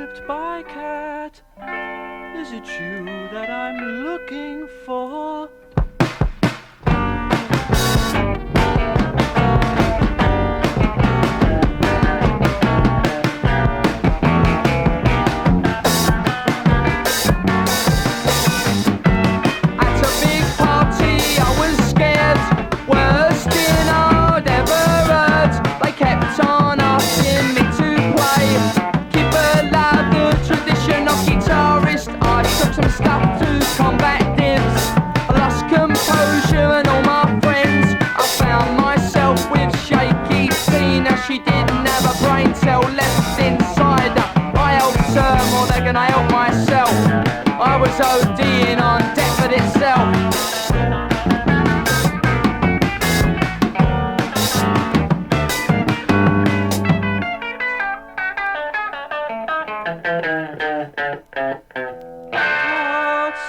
cat by cat, is it you that I'm looking for? Some stuff to combat dibs. I lost composure and all my friends. I found myself with shaky Tina. She didn't have a brain cell left inside her. I helped her more than I help myself. I was ODing on death itself.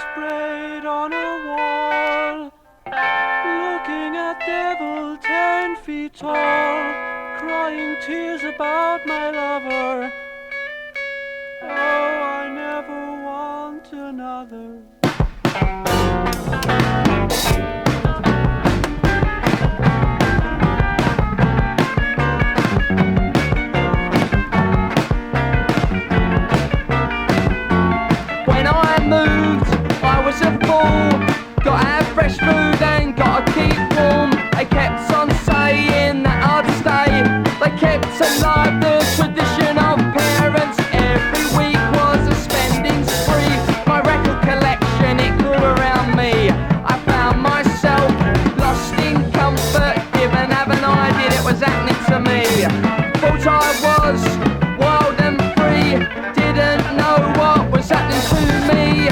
Sprayed on a wall, looking at devil 10 feet tall, crying tears about my lover. Oh, I never want another. When I moved, I was a fool. Gotta have fresh food and gotta keep warm. They kept on saying that I'd stay. They kept alive the tradition of parents. Every week was a spending spree. My record collection, it grew around me. I found myself lost in comfort, given having I did it was happening to me. Thought I was wild and free, didn't know what was happening to me.